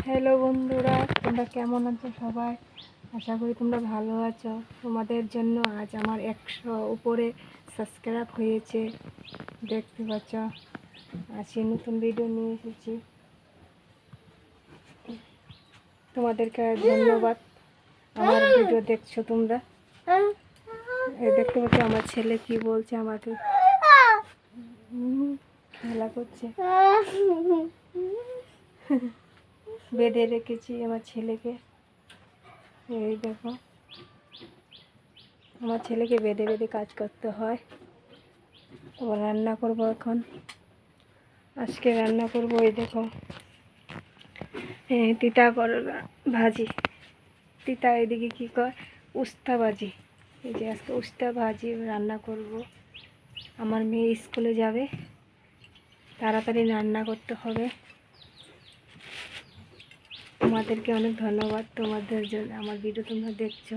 Hello বন্ধুরা, তোমরা কেমন আছো সবাই? আশা করি তোমরা ভালো আছো। তোমাদের জন্য আজ আমার 100 উপরে সাবস্ক্রাইব হয়েছে, দেখতে পাচ্ছ। আজকে নতুন ভিডিও নিয়ে এসেছি। তোমাদেরকে ধন্যবাদ, আমার ভিডিও দেখছো তোমরা। দেখতে পাচ্ছ আমার ছেলে কি বলছে, আমাকে খেলা করছে। বেঁধে রেখেছি আমার ছেলেকে। এই দেখো, আমার ছেলেকে বেঁধে বেঁধে কাজ করতে হয়। আবার রান্না করব এখন। আজকে রান্না করব, এই দেখো, তিতা করলা ভাজি। তিতা এদিকে কী কয়, উস্তা ভাজি। এই যে আজকে উস্তা ভাজি রান্না করব। আমার মেয়ে স্কুলে যাবে, তাড়াতাড়ি রান্না করতে হবে। তোমাদেরকে অনেক ধন্যবাদ, তোমাদের জন্য আমার ভিডিও তোমরা দেখছো।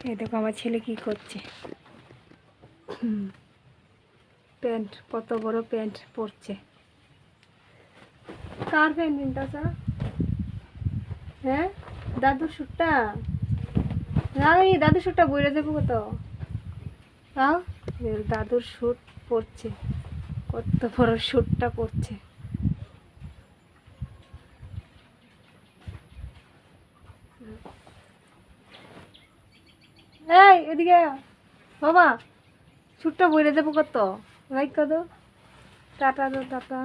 এই দেখো আমার ছেলে কি করছে। প্যান্ট, কত বড় প্যান্ট পরছে। কার প্যান্ট নিনটা? হ্যাঁ, দাদুর সুটটা। না, এই দাদুর সুটটা বইরে যাবো কত। তাও দাদুর সুট পরছে, কত বড় সুটটা পরছে। এই এদিকে বাবা, সুটটা বইরে যাবো কত। লাইক কত, টাটা দো, টাটা।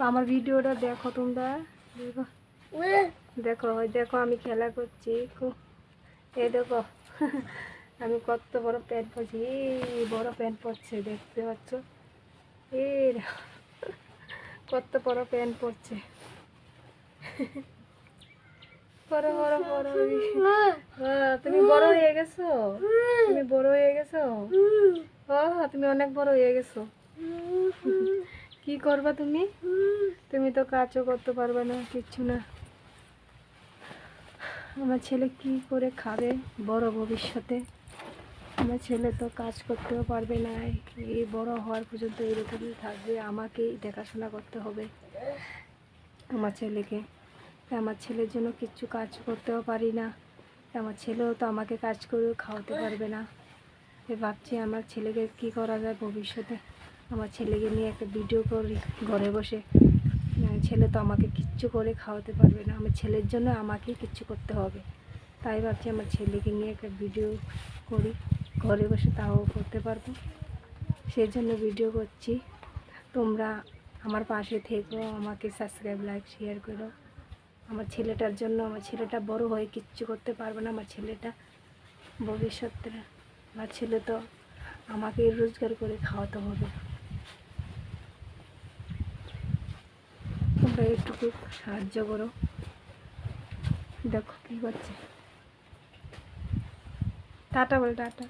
আমার ভিডিওটা দেখো তোমরা, দেখো দেখো, দেখো আমি খেলা করছি। এই দেখো আমি কত বড় প্যান্ট পরছি, এই বড় প্যান্ট পরছে, দেখতে পাচ্ছ। এই কত বড় প্যান্ট পরছে। বড় বড় বড়, তুমি বড় হয়ে গেছো, তুমি বড় হয়ে গেছো। তুমি অনেক বড় হয়ে গেছো। কি করবা তুমি? তুমি তো কাজও করতে পারবে না, কিচ্ছু না। আমার ছেলে কি করে খাবে বড় ভবিষ্যতে? আমার ছেলে তো কাজ করতেও পারবে না, এই বড় হওয়ার পর্যন্ত এরকমই থাকবে। আমাকেই দেখাশোনা করতে হবে আমার ছেলেকে। আমার ছেলের জন্য কিচ্ছু কাজ করতেও পারি না, আমার ছেলেও তো আমাকে কাজ করেও খাওয়াতে পারবে না। ভাবছি আমার ছেলেকে কি করা যায় ভবিষ্যতে। আমার ছেলেকে নিয়ে একটা ভিডিও করি ঘরে বসে। ছেলে তো আমাকে কিচ্ছু করে খাওয়াতে পারবে না, আমার ছেলের জন্য আমাকেই কিচ্ছু করতে হবে। তাই ভাবছি আমার ছেলেকে নিয়ে একটা ভিডিও করি ঘরে বসে, তাও করতে পারবো। সেই জন্য ভিডিও করছি। তোমরা আমার পাশে থেকো, আমাকে সাবস্ক্রাইব, লাইক, শেয়ার করো। আমার ছেলেটার জন্য, আমার ছেলেটা বড় হয়ে কিচ্ছু করতে পারবে না। আমার ছেলেটা ভবিষ্যতে, আমার ছেলে তো আমাকে রোজগার করে খাওয়াতে হবে। তোমরা একটুকু সাহায্য করো। দেখো কি করছে। টাটা বল, টাটা।